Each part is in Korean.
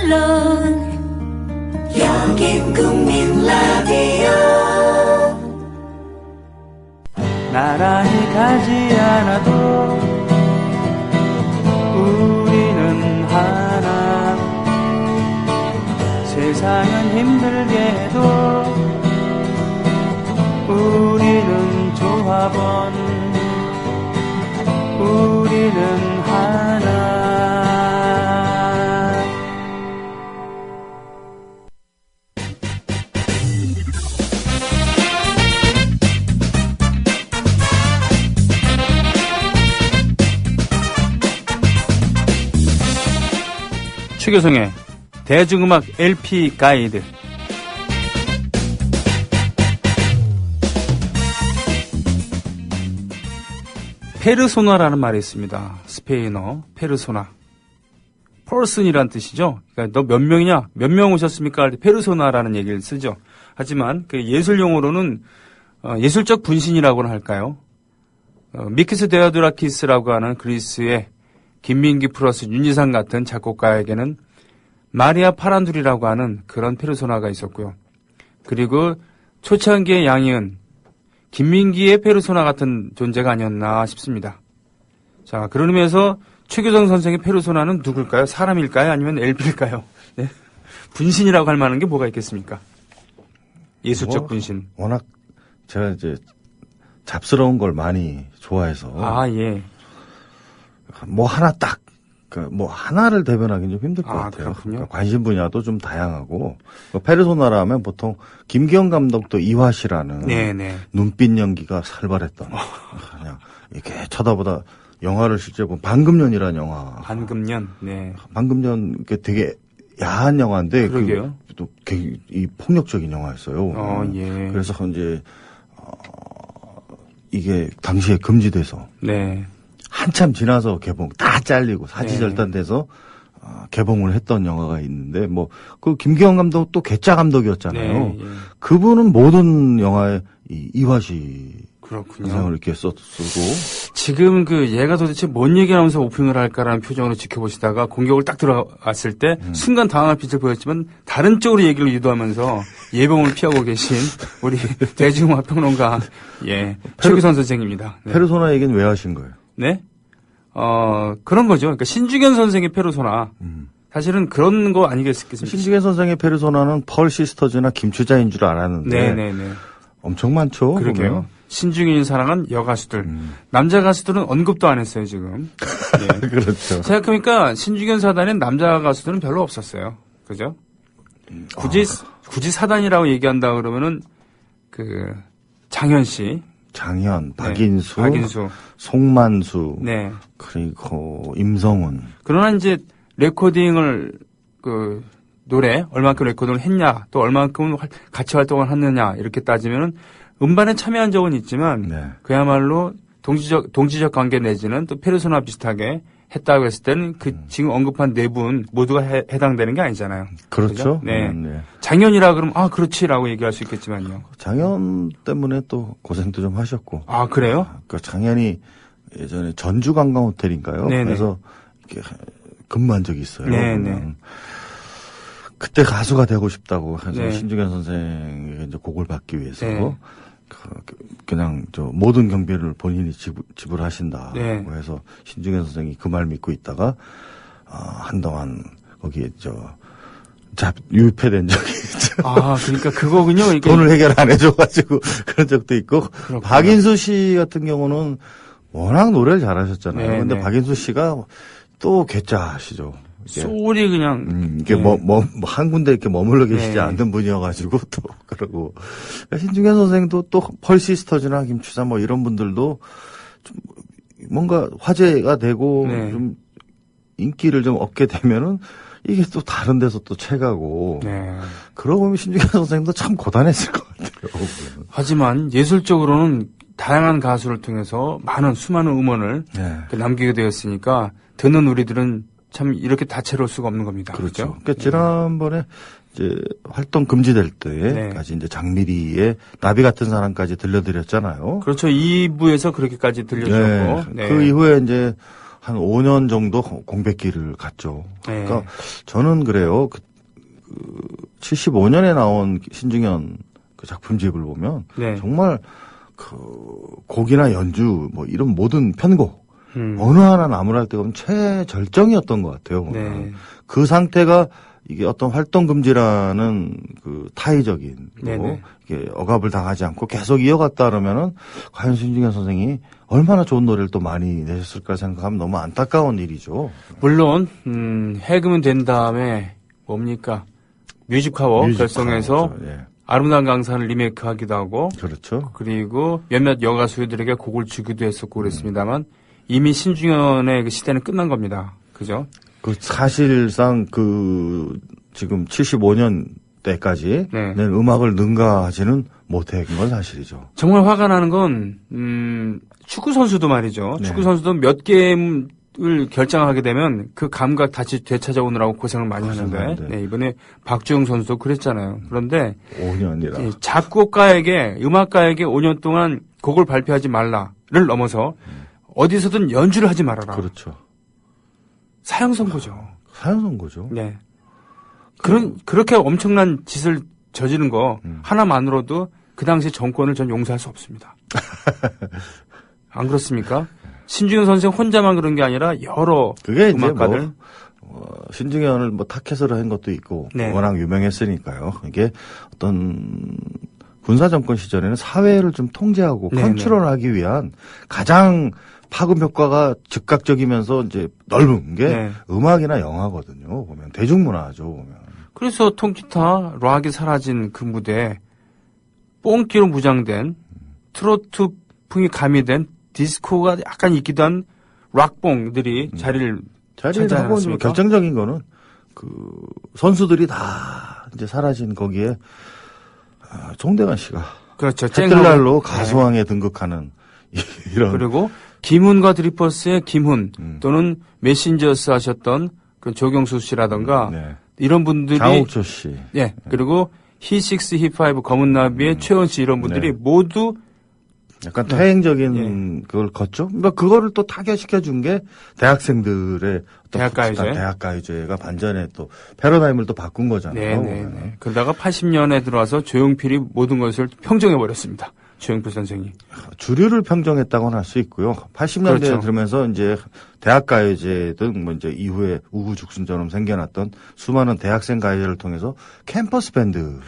물론 여긴 국민 라디오. 나란히 가지 않아도 우리는 하나. 세상은 힘들게 해도 우리는 조합원. 우리는 하나. 최교성의 대중음악 LP 가이드. 페르소나라는 말이 있습니다. 스페인어 페르소나. 퍼슨이란 뜻이죠. 그러니까 너 몇 명이냐? 몇 명 오셨습니까? 할 때 페르소나라는 얘기를 쓰죠. 하지만 그 예술 용어로는 예술적 분신이라고는 할까요? 미키스 데오도라키스라고 하는 그리스의 김민기 플러스 윤지상 같은 작곡가에게는 마리아 파란둘이라고 하는 그런 페르소나가 있었고요. 그리고 초창기의 양희은, 김민기의 페르소나 같은 존재가 아니었나 싶습니다. 자, 그런 의미에서 최교성 선생의 페르소나는 누굴까요? 사람일까요? 아니면 LP일까요? 네. 분신이라고 할 만한 게 뭐가 있겠습니까? 예술적 분신. 워낙 제가 이제 잡스러운 걸 많이 좋아해서. 아, 예. 뭐 하나 딱, 뭐 하나를 대변하기는 좀 힘들 것 같아요. 그렇군요. 그러니까 관심 분야도 좀 다양하고. 페르소나라면 보통 김기영 감독도 이화시라는 네네. 눈빛 연기가 살벌했던 그냥 이렇게 쳐다보다 영화를 실제 보면 방금년이라는 영화. 반금년. 네. 방금년 되게 야한 영화인데 그러게요. 또 이 폭력적인 영화였어요. 예. 그래서 이제 이게 당시에 금지돼서. 네. 한참 지나서 개봉 다 잘리고 사지절단돼서 개봉을 했던 영화가 있는데 뭐 그 김기영 감독 또 괴짜 감독이었잖아요. 네, 예. 그분은 모든 영화에 이화시 그렇군요. 선생을 이렇게 쓰고 지금 그 얘가 도대체 뭔 얘기하면서 오픈을 할까라는 표정으로 지켜보시다가 공격을 딱 들어왔을 때 순간 당황할 빛을 보였지만 다른 쪽으로 얘기를 유도하면서 예봉을 피하고 계신 우리 대중음악 평론가 최규선 선생입니다. 네. 페르소나 얘기는 왜 하신 거예요? 네? 그런 거죠. 그러니까 신중현 선생의 페르소나. 사실은 그런 거 아니겠습니까? 신중현 선생의 페르소나는 펄 시스터즈나 김추자인 줄 알았는데. 네네네. 엄청 많죠. 그러게요. 보면. 신중현이 사랑한 여가수들. 남자 가수들은 언급도 안 했어요, 지금. 네. 그렇죠. 생각해보니까 신중현 사단엔 남자 가수들은 별로 없었어요. 그죠? 굳이 사단이라고 얘기한다 그러면은 장현 씨. 장현, 박인수, 네, 박인수, 송만수, 네. 그리고 임성훈. 그러나 이제 레코딩을 노래 얼마만큼 레코딩을 했냐, 또 얼마만큼 같이 활동을 했느냐 이렇게 따지면은 음반에 참여한 적은 있지만 네. 그야말로 동지적 관계 내지는 또 페르소나 비슷하게 했다고 했을 때는 지금 언급한 네 분 모두가 해당되는 게 아니잖아요. 그렇죠. 네. 네. 장현이라 그러면 그렇지라고 얘기할 수 있겠지만요. 장현 때문에 또 고생도 좀 하셨고. 아, 그래요? 그 장현이 예전에 전주 관광 호텔인가요? 네네. 그래서 이렇게 근무한 적이 있어요. 네네. 그때 가수가 되고 싶다고 해서 네. 신중현 선생에게 이제 곡을 받기 위해서 네. 그냥 모든 경비를 본인이 지불하신다고 네. 해서 신중현 선생이 그 말 믿고 있다가 한동안 거기에 유폐된 적이 있죠. 아, 그러니까 그거군요. 그러니까 돈을 해결 안 해줘가지고 그런 적도 있고. 그렇구나. 박인수 씨 같은 경우는 워낙 노래를 잘하셨잖아요. 네, 근데 네. 박인수 씨가 또 괴짜시죠. 소리 그냥 이게 한 군데 이렇게 머물러 계시지 네. 않던 분이어가지고 또 그러고 신중현 선생도 또 펄 시스터즈나 김추자 뭐 이런 분들도 좀 뭔가 화제가 되고 네. 좀 인기를 좀 얻게 되면은 이게 또 다른 데서 또 채가고 그러고 보면 신중현 선생도 참 고단했을 것 같아요. 하지만 예술적으로는 다양한 가수를 통해서 수많은 음원을 남기게 되었으니까 듣는 우리들은 참 이렇게 다채로울 수가 없는 겁니다. 그렇죠. 그러니까 지난번에 이제 활동 금지될 때까지 이제 장미리의 나비 같은 사람까지 들려드렸잖아요. 그렇죠. 2부에서 그렇게까지 들려주셨고. 그 이후에 이제 한 5년 정도 공백기를 갔죠. 네. 그러니까 저는 그래요. 75년에 나온 신중현 그 작품집을 보면 네. 정말 그 곡이나 연주 뭐 이런 모든 편곡 어느 하나 나무랄 데가 없는 최절정이었던 것 같아요. 보면. 네. 그 상태가 이게 어떤 활동 금지라는 그 타의적인 네네. 이게 억압을 당하지 않고 계속 이어갔다 그러면은 과연 신중현 선생이 얼마나 좋은 노래를 또 많이 내셨을까 생각하면 너무 안타까운 일이죠. 물론 해금은 된 다음에 뭡니까 뮤직파워 결성해서 예. 아름다운 강산을 리메이크하기도 하고 그렇죠. 그리고 몇몇 여가수들에게 곡을 주기도 했었고 그랬습니다만 이미 신중현의 그 시대는 끝난 겁니다. 그죠? 그 사실상 그 지금 75년 때까지 네. 낸 음악을 능가하지는 못한 건 사실이죠. 정말 화가 나는 건 축구 선수도 말이죠. 네. 축구 선수도 몇 게임을 결정하게 되면 그 감각 다시 되찾아오느라고 고생을 많이 하는데 네, 이번에 박주영 선수도 그랬잖아요. 그런데 5년이라. 작곡가에게 음악가에게 5년 동안 곡을 발표하지 말라를 넘어서 어디서든 연주를 하지 말아라. 그렇죠. 사형 선고죠. 사형 선고죠. 네. 그렇게 엄청난 짓을 저지른 거 하나만으로도 그 당시 정권을 전 용서할 수 없습니다. 안 그렇습니까? 신중현 선생 혼자만 그런 게 아니라 여러 그게 이제 음악가들 신중현을 뭐 타켓으로 한 것도 있고 네. 워낙 유명했으니까요. 이게 어떤 군사 정권 시절에는 사회를 좀 통제하고 네네. 컨트롤하기 위한 가장 파급 효과가 즉각적이면서 이제 넓은 게 네. 음악이나 영화거든요. 보면 대중문화죠. 보면. 그래서 통기타 락이 사라진 그 무대에 뽕기로 무장된 트로트 풍이 가미된 디스코가 약간 있기도 한 락뽕들이 자리를 자리를 하고 않았습니까? 결정적인 거는 그 선수들이 다 이제 사라진 거기에 송대관 씨가 그렇죠. 태클날로 가수왕에 등극하는 이런 그리고 김훈과 드리퍼스의 김훈 또는 메신저스 하셨던 그 조경수 씨라던가 네. 이런 분들이 장옥조 씨. 예 그리고 히식스 히파이브 검은나비의 최원 씨 이런 분들이 모두 약간 퇴행적인 그걸 걷죠. 그러니까 그거를 또 타결시켜 준 게 대학생들의 대학가요제. 대학가요제가 반전에 또 패러다임을 또 바꾼 거잖아요. 네네네. 그러다가 80년에 들어와서 조용필이 모든 것을 평정해 버렸습니다. 조용필 선생이. 주류를 평정했다고는 할 수 있고요. 80년대에 그렇죠. 들으면서 이제 대학가요제든 뭐 이제 이후에 우후죽순처럼 생겨났던 수많은 대학생 가요제를 통해서 캠퍼스 밴드는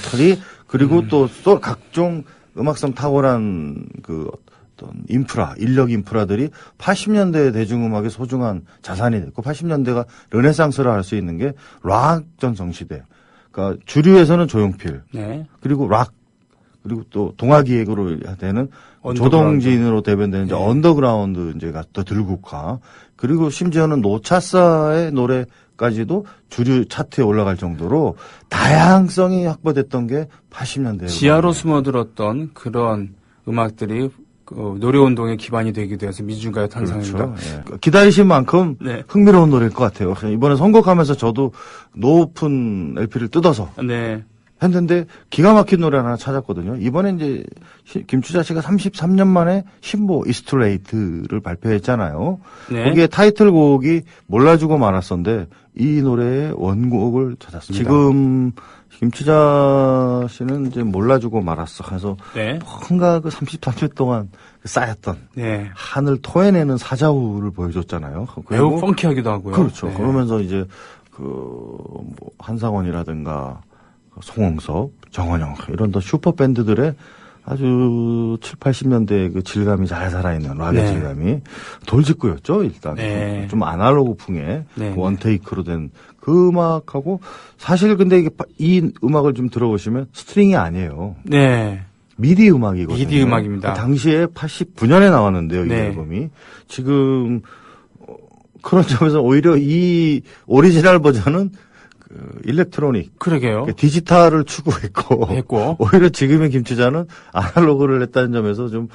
털이 그리고 또 각종 음악성 탁월한 그 어떤 인프라, 인력 인프라들이 80년대 대중음악의 소중한 자산이 됐고 80년대가 르네상스라 할 수 있는 게 락 전성시대. 그러니까 주류에서는 조용필. 네. 그리고 락. 그리고 또 동아기획으로 되는 조동진으로 대변되는 이제 언더그라운드 이제가 또 들국화. 그리고 심지어는 노차사의 노래까지도 주류 차트에 올라갈 정도로 다양성이 확보됐던 게 80년대에. 지하로 숨어들었던 그런 음악들이 노래운동의 기반이 되기도 해서 민중가요 탄생입니다. 그렇죠. 예. 기다리신 만큼 네. 흥미로운 노래일 것 같아요. 이번에 선곡하면서 저도 높은 LP를 뜯어서 네. 했는데 기가 막힌 노래 하나 찾았거든요. 이번에 이제 김추자 씨가 33년 만에 신보 이스트레이트를 발표했잖아요. 네. 거기에 타이틀곡이 몰라주고 말았었는데 이 노래의 원곡을 찾았습니다. 지금 김추자 씨는 이제 몰라주고 말았어. 그래서 네. 뭔가 그 33년 동안 쌓였던 네. 하늘 토해내는 사자후를 보여줬잖아요. 매우 펑키하기도 하고요. 그렇죠. 네. 그러면서 이제 뭐 한상원이라든가 송홍섭, 정원영 이런 더 슈퍼 밴드들의 아주 7, 80년대 그 질감이 잘 살아있는 락의 네. 질감이 돌직구였죠 일단. 네. 좀 아날로그풍의 네. 그 원테이크로 된 그 음악하고 사실 근데 이게 이 음악을 좀 들어보시면 스트링이 아니에요. 네. 미디 음악이거든요. 미디 음악입니다. 그 당시에 89년에 나왔는데요, 이 네. 앨범이. 지금 그런 점에서 오히려 이 오리지널 버전은 그 일렉트로닉, 그러게요. 디지털을 추구했고 했고. 오히려 지금의 김추자는 아날로그를 했다는 점에서 좀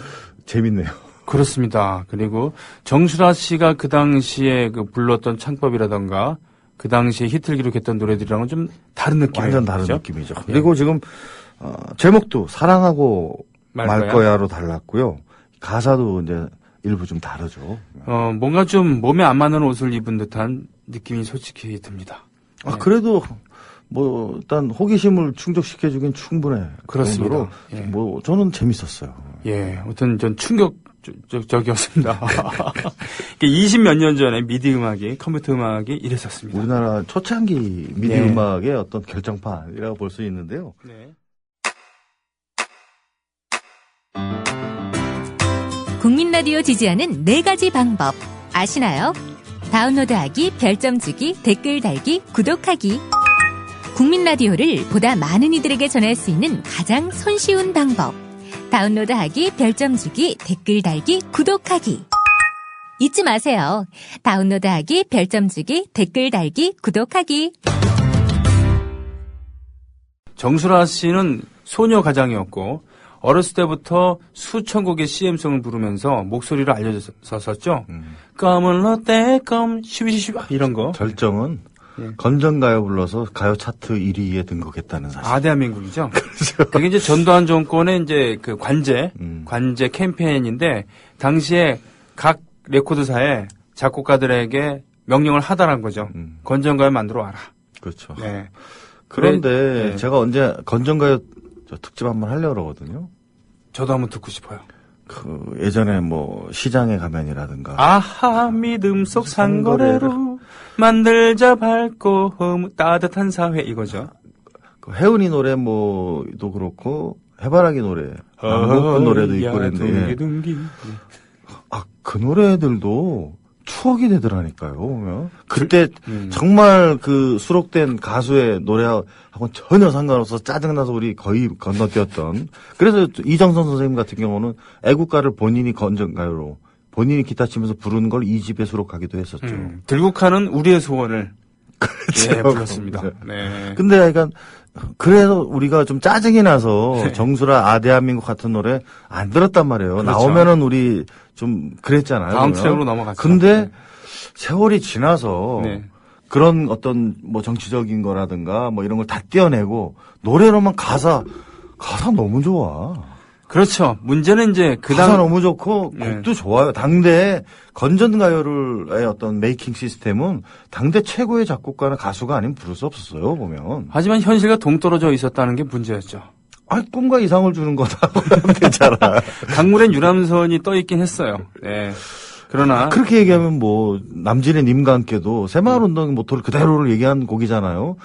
재밌네요. 그렇습니다. 그리고 정수라 씨가 그 당시에 그 불렀던 창법이라던가 그 당시에 히트를 기록했던 노래들이랑은 좀 다른 느낌이에요. 완전 다른 그렇죠? 느낌이죠. 그리고 지금 제목도 사랑하고 말 말 거야? 거야로 달랐고요. 가사도 이제 일부 좀 다르죠. 뭔가 좀 몸에 안 맞는 옷을 입은 듯한 느낌이 솔직히 듭니다. 아, 그래도 뭐 일단 호기심을 충족시켜주긴 충분해. 그렇습니다. 그 정도로 예. 뭐 저는 재밌었어요. 예, 아무튼 전 충격적이었습니다. 20몇 년 전에 미디 음악이, 컴퓨터 음악이 이랬었습니다. 우리나라 초창기 미디 예. 음악의 어떤 결정판이라고 볼 수 있는데요. 네. 국민 라디오 지지하는 4가지 방법 아시나요? 다운로드하기, 별점 주기, 댓글 달기, 구독하기. 국민 라디오를 보다 많은 이들에게 전할 수 있는 가장 손쉬운 방법. 다운로드하기, 별점 주기, 댓글 달기, 구독하기. 잊지 마세요. 다운로드하기, 별점 주기, 댓글 달기, 구독하기. 정수라 씨는 소녀 가장이었고 어렸을 때부터 수천 곡의 CM송을 부르면서 목소리를 알려졌었죠. 껌은 롯데 껌 슈비슈비 이런 거. 결정은 예. 건전가요 불러서 가요 차트 1위에 등극했다는 사실. 대한민국이죠. 그게 이제 전두환 정권의 이제 그 관제 캠페인인데 당시에 각 레코드사에 작곡가들에게 명령을 하다란 거죠. 건전가요 만들어 와라. 그렇죠. 네. 그런데 네. 제가 언제 건전가요 특집 한번 하려고 그러거든요. 저도 한번 듣고 싶어요. 그 예전에 뭐 시장에 가면이라든가 아하 믿음 속 상거래로 만들자 밝고 따뜻한 사회 이거죠. 그 혜은이 노래 뭐도 그렇고 해바라기 노래, 남국군 노래도 있고 그랬는데 둥기. 그 노래들도 추억이 되더라니까요. 보면 그때 정말 그 수록된 가수의 노래하고는 전혀 상관없어 짜증나서 우리 거의 건너뛰었던. 그래서 이정선 선생님 같은 경우는 애국가를 본인이 건전가요로 본인이 기타 치면서 부르는 걸 2집에 수록하기도 했었죠. 들국화는 우리의 소원을 그렇죠. 예, 불렀습니다. 네. 근데 약간 그래서 우리가 좀 짜증이 나서 네. 정수라 아대한민국 같은 노래 안 들었단 말이에요. 그렇죠. 나오면은 우리 좀 그랬잖아요. 다음 그러면. 트랙으로 넘어갔죠. 근데 세월이 지나서 네. 그런 어떤 뭐 정치적인 거라든가 뭐 이런 걸 다 떼어내고 노래로만 가사 너무 좋아. 그렇죠. 문제는 이제 가사 너무 좋고 네. 곡도 좋아요. 당대 건전가요의 어떤 메이킹 시스템은 당대 최고의 작곡가나 가수가 아니면 부를 수 없었어요. 보면. 하지만 현실과 동떨어져 있었다는 게 문제였죠. 꿈과 이상을 주는 거다. 하면 되잖아. 강물엔 유람선이 떠 있긴 했어요. 네. 그러나 그렇게 얘기하면 뭐 남진의 님과 함께도 새마을운동 모토를 그대로를 얘기한 곡이잖아요.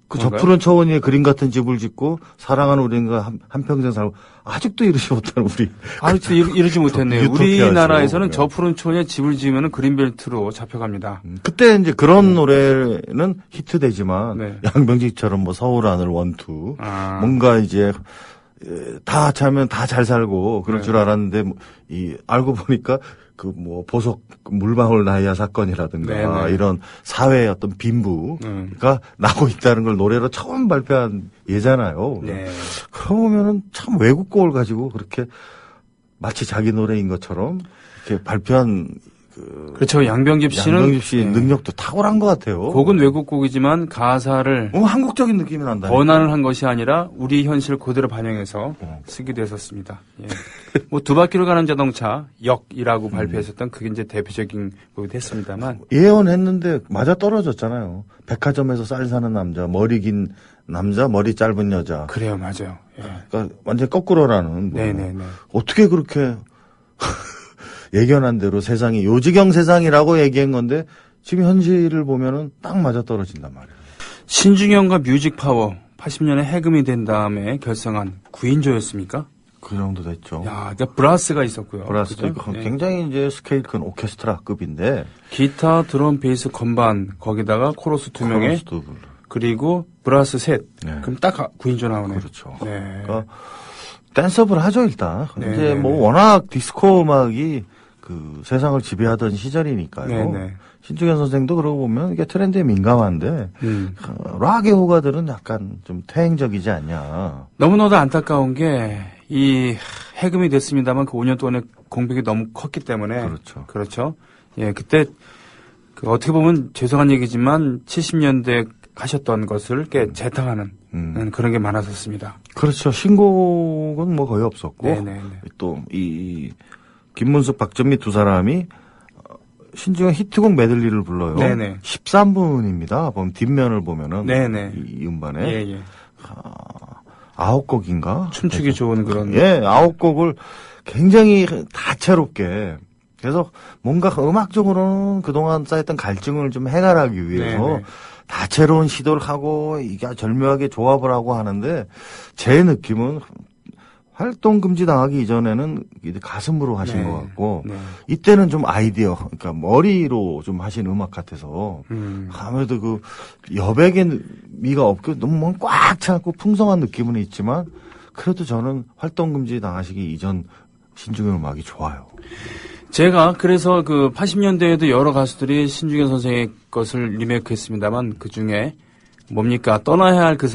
그 그런가요? 저푸른 초원위에 그림 같은 집을 짓고 사랑하는 우리가 한평생 살고 아직도 이루지 못하는 우리. 아직도 이러지 못했네요. 유토피아죠. 우리나라에서는 네. 저 푸른 초원에 집을 지으면 그린벨트로 잡혀갑니다. 그때 이제 그런 노래는 히트되지만 네. 양병직처럼 뭐 서울 하늘 원투 아. 뭔가 이제 다 차면 다 잘 살고 그럴 네. 줄 알았는데 알고 보니까 그 뭐 보석 물방울 나이아 사건이라든가 네네. 이런 사회의 어떤 빈부가 나고 있다는 걸 노래로 처음 발표한 예잖아요. 네. 그러면은 참 외국곡을 가지고 그렇게 마치 자기 노래인 것처럼 이렇게 발표한 그렇죠. 양병집 씨는 양병집 씨 네. 능력도 탁월한 것 같아요. 곡은 외국곡이지만 가사를 한국적인 느낌이 난다. 번안을 한 것이 아니라 우리 현실을 그대로 반영해서 쓰기도 했었습니다. 예. 뭐 두 바퀴로 가는 자동차 역이라고 발표했었던 그게 이제 대표적인 곡이 됐습니다만 예언했는데 맞아 떨어졌잖아요. 백화점에서 쌀 사는 남자, 머리 긴 남자, 머리 짧은 여자. 그래요, 맞아요. 예. 그러니까 완전 거꾸로라는. 뭐. 네네네. 어떻게 그렇게 예견한 대로 세상이 요지경 세상이라고 얘기한 건데 지금 현실을 보면은 딱 맞아 떨어진단 말이에요. 신중현과 뮤직파워 80년에 해금이 된 다음에 결성한 9인조였습니까? 그 정도 됐죠. 야, 그러니까 브라스가 있었고요. 브라스도 그죠? 있고 예. 굉장히 이제 스케일 큰 오케스트라급인데 기타, 드럼, 베이스, 건반 거기다가 코러스 2명에 코러스도 불러. 그리고 브라스 셋. 네. 그럼 딱 9인조 나오네요. 그렇죠. 네. 그러니까 댄서블 하죠 일단. 네, 이제 네, 뭐 네. 워낙 디스코 음악이 그 세상을 지배하던 시절이니까요. 네, 네. 신중현 선생도 그러고 보면 이게 트렌드에 민감한데 락의 호가들은 약간 좀 퇴행적이지 않냐. 너무나도 안타까운 게 이 해금이 됐습니다만 그 5년 동안의 공백이 너무 컸기 때문에 그렇죠. 예, 그때 그 어떻게 보면 죄송한 얘기지만 70년대 하셨던 것을 이렇게 재탕하는 그런 게 많았었습니다. 그렇죠. 신곡은 뭐 거의 없었고 네네네. 또 이 김문숙, 박전미 두 사람이 신중현 히트곡 메들리를 불러요. 네네. 13분입니다. 보면 뒷면을 보면은 네네. 이 음반에 예. 9곡인가? 춤추기 좋은 그런. 예, 9곡을 굉장히 다채롭게. 그래서 뭔가 음악적으로는 그동안 쌓였던 갈증을 좀 해결하기 위해서 네네. 다채로운 시도를 하고 이게 절묘하게 조합을 하고 하는데 제 느낌은 활동 금지 당하기 이전에는 가슴으로 하신 네. 것 같고 네. 이때는 좀 아이디어, 그러니까 머리로 좀 하신 음악 같아서 아무래도 그 여백의 미가 없고 너무 꽉 차고 풍성한 느낌은 있지만 그래도 저는 활동 금지 당하시기 이전 신중현 음악이 좋아요. 제가 그래서 그 80년대에도 여러 가수들이 신중현 선생의 것을 리메이크했습니다만 그 중에 뭡니까 떠나야 할 그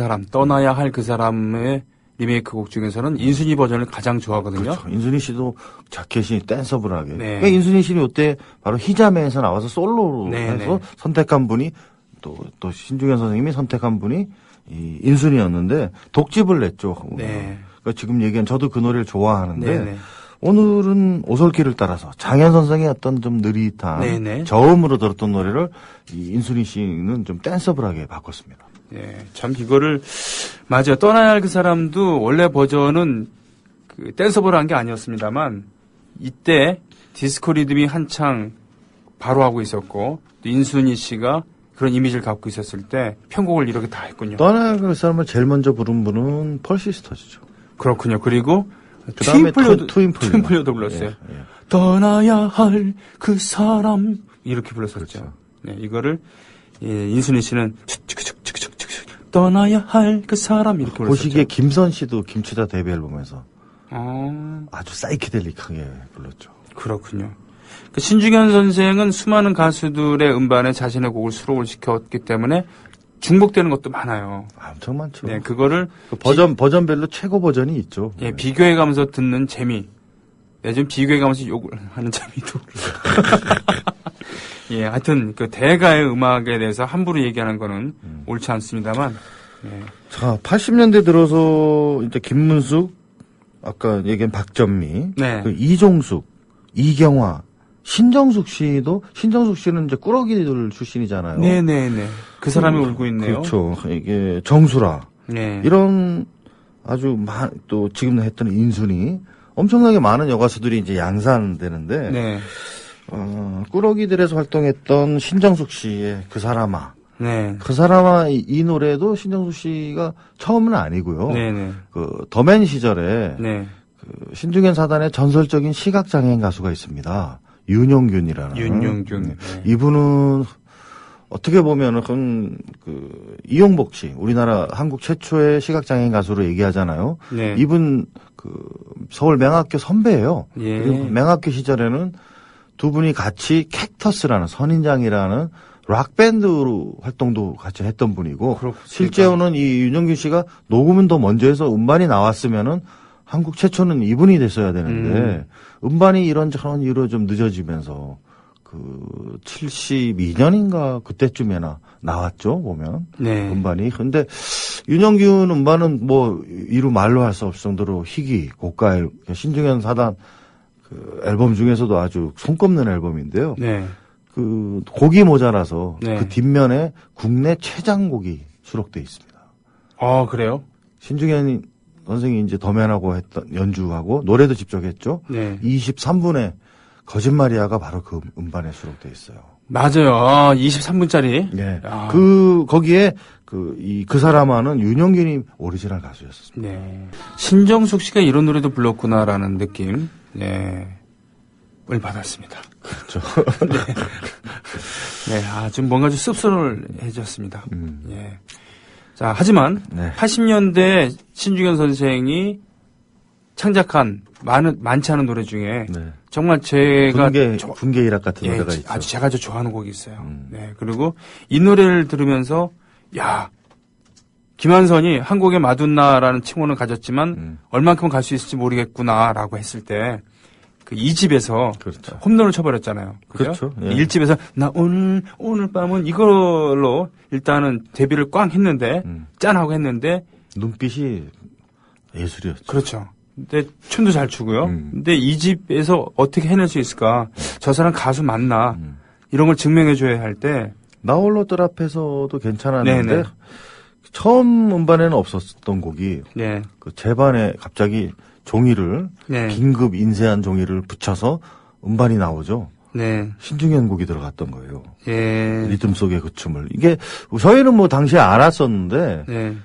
사람의 리메이크 곡 중에서는 인순이 버전을 가장 좋아하거든요. 그렇죠. 인순이 씨도 자켓이 댄서블하게. 네. 그러니까 인순이 씨는 이때 바로 희자매에서 나와서 솔로로 네, 해서 네. 선택한 분이 또 신중현 선생님이 선택한 분이 이 인순이었는데 독집을 냈죠. 네. 그러니까 지금 얘기한 저도 그 노래를 좋아하는데 네네. 오늘은 오솔길을 따라서 장현 선생의 어떤 좀 느릿한 네네. 저음으로 들었던 노래를 이 인순이 씨는 좀 댄서블하게 바꿨습니다. 예, 참 이거를 맞아요. 떠나야 할 그 사람도 원래 버전은 그 댄서블한 게 아니었습니다만 이때 디스코 리듬이 한창 바로 하고 있었고 또 인순이 씨가 그런 이미지를 갖고 있었을 때 편곡을 이렇게 다 했군요. 떠나야 할 사람을 제일 먼저 부른 분은 펄시스터즈죠. 그렇군요. 그리고 그다음에 트윈플리오도 트윈플리오. 불렀어요. 예. 떠나야 할 그 사람 이렇게 불렀었죠. 그렇죠. 네, 이거를 인순이 씨는 떠나야 할 그 사람 이렇게 그 불렀었죠. 시기에 김선 씨도 김추자 데뷔 앨범에서 아, 아주 사이키델릭하게 불렀죠. 그렇군요. 그 신중현 선생은 수많은 가수들의 음반에 자신의 곡을 수록을 시켰기 때문에 중복되는 것도 많아요. 엄청 많죠. 네, 그거를 그 버전별로 최고 버전이 있죠. 예, 비교해가면서 듣는 재미. 요즘 비교해가면서 욕을 하는 재미도. 예, 하여튼 그 대가의 음악에 대해서 함부로 얘기하는 거는 옳지 않습니다만. 예. 자, 80년대 들어서 이제 김문숙, 아까 얘기한 박전미, 네. 그 이종숙, 이경화, 신정숙 씨는 이제 꾸러기들 출신이잖아요. 네네네. 그 사람이 울고 있네요. 그렇죠. 이게 정수라. 네. 이런 아주 또 지금 했던 인순이 엄청나게 많은 여가수들이 이제 양산되는데, 네. 꾸러기들에서 활동했던 신정숙 씨의 그 사람아. 네. 그 사람아 이 노래도 신정숙 씨가 처음은 아니고요. 네네. 그 더맨 시절에 네. 그 신중현 사단의 전설적인 시각장애인 가수가 있습니다. 윤용균이라는. 윤용균. 네. 이분은 어떻게 보면은 그 이용복 씨, 우리나라 한국 최초의 시각장애인 가수로 얘기하잖아요. 네. 이분 그 서울 맹학교 선배예요. 예. 그리고 맹학교 시절에는 두 분이 같이 캡터스라는 선인장이라는 락 밴드로 활동도 같이 했던 분이고 그렇습니까? 실제로는 이 윤영균 씨가 녹음은 더 먼저 해서 음반이 나왔으면은 한국 최초는 이분이 됐어야 되는데 음반이 이런저런 이유로 좀 늦어지면서 그 72년인가 그때쯤에나 나왔죠 보면 네. 음반이. 근데 윤영균 음반은 뭐 이루 말로 할 수 없을 정도로 희귀 고가 신중현 사단 그 앨범 중에서도 아주 손꼽는 앨범인데요. 네. 그 곡이 모자라서 네. 그 뒷면에 국내 최장곡이 수록돼 있습니다. 아, 그래요? 신중현 선생이 이제 더맨하고 했던 연주하고 노래도 직접 했죠. 네. 23분의 거짓말이야가 바로 그 음반에 수록돼 있어요. 맞아요. 아, 23분짜리. 네. 아. 거기에 그 사람과는 윤영균이 오리지널 가수였습니다. 네. 신정숙 씨가 이런 노래도 불렀구나라는 느낌. 네. 을 받았습니다. 그렇죠. 네. 아, 좀 뭔가 좀 씁쓸해졌습니다. 예. 자, 하지만 네. 80년대 신중현 선생이 창작한 많지 않은 노래 중에 네. 정말 제가 분개 일학 같은 예, 노래가 있죠. 아주 제가 아주 좋아하는 곡이 있어요. 네. 그리고 이 노래를 들으면서 야, 김한선이 한국의 마둔나라는 칭호는 가졌지만 얼만큼 갈 수 있을지 모르겠구나라고 했을 때 그 2집에서 그렇죠. 홈런을 쳐버렸잖아요. 그죠? 그렇죠. 예. 1집에서 나 오늘 밤은 이걸로 일단은 데뷔를 꽝 했는데 짠 하고 했는데 눈빛이 예술이었죠. 그렇죠. 근데 춤도 잘 추고요. 근데 이 집에서 어떻게 해낼 수 있을까? 저 사람 가수 맞나? 이런 걸 증명해줘야 할 때. 나홀로들 앞에서도 괜찮았는데 네네. 처음 음반에는 없었던 곡이 네. 그 제반에 갑자기 종이를 네. 긴급 인쇄한 종이를 붙여서 음반이 나오죠. 네. 신중현 곡이 들어갔던 거예요. 예. 리듬 속의 그 춤을. 이게 저희는 뭐 당시에 알았었는데 네.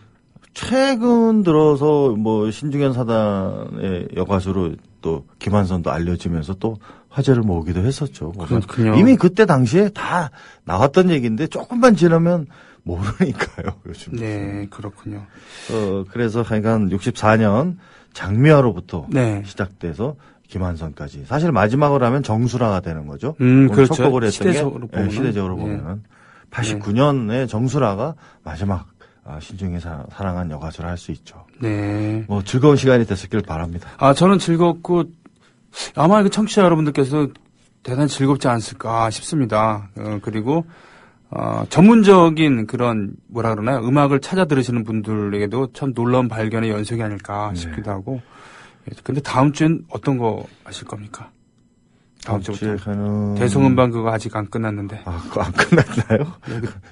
최근 들어서 뭐 신중현 사단의 여가수로 또 김한선도 알려지면서 또 화제를 모으기도 했었죠. 그렇군요. 이미 그때 당시에 다 나왔던 얘기인데 조금만 지나면 모르니까요, 요즘. 네, 그렇군요. 그래서 하여간 64년 장미화로부터 네. 시작돼서 김한선까지. 사실 마지막으로 하면 정수라가 되는 거죠. 오늘 그렇죠. 첫 곡을 했던 시대적으로 게 보면은. 시대적으로 네. 보면은 89년에 정수라가 마지막 신중이 사랑한 여가수를 할 수 있죠. 네. 뭐 즐거운 시간이 됐었길 바랍니다. 저는 즐겁고, 아마 그 청취자 여러분들께서 대단히 즐겁지 않았을까 싶습니다. 그리고, 전문적인 그런, 뭐라 그러나요? 음악을 찾아 들으시는 분들에게도 참 놀라운 발견의 연속이 아닐까 싶기도 하고. 근데 다음 주엔 어떤 거 하실 겁니까? 다음 주부터. 대성음반 그거 아직 안 끝났는데. 그거 안 끝났나요?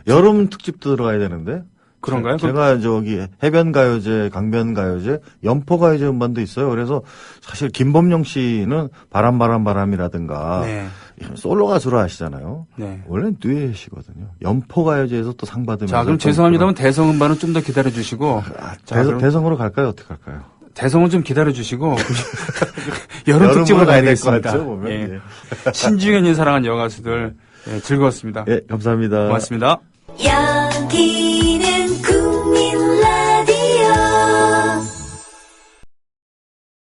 여름 특집도 들어가야 되는데. 그런가요? 제가 저기 해변가요제, 강변가요제, 연포가요제 음반도 있어요. 그래서 사실 김범용 씨는 바람이라든가 네. 솔로 가수로 하시잖아요. 네. 원래는 듀엣이거든요. 연포가요제에서 또 상 받으면서. 자, 그럼 죄송합니다만 대성음반은 좀 더 기다려 주시고. 대성으로 갈까요? 어떻게 갈까요? 대성은 좀 기다려 주시고 여름 특집으로 가야 될 것 같죠. 보면. 예. 신중현이 사랑한 여가수들 즐거웠습니다. 예, 감사합니다. 고맙습니다. 여기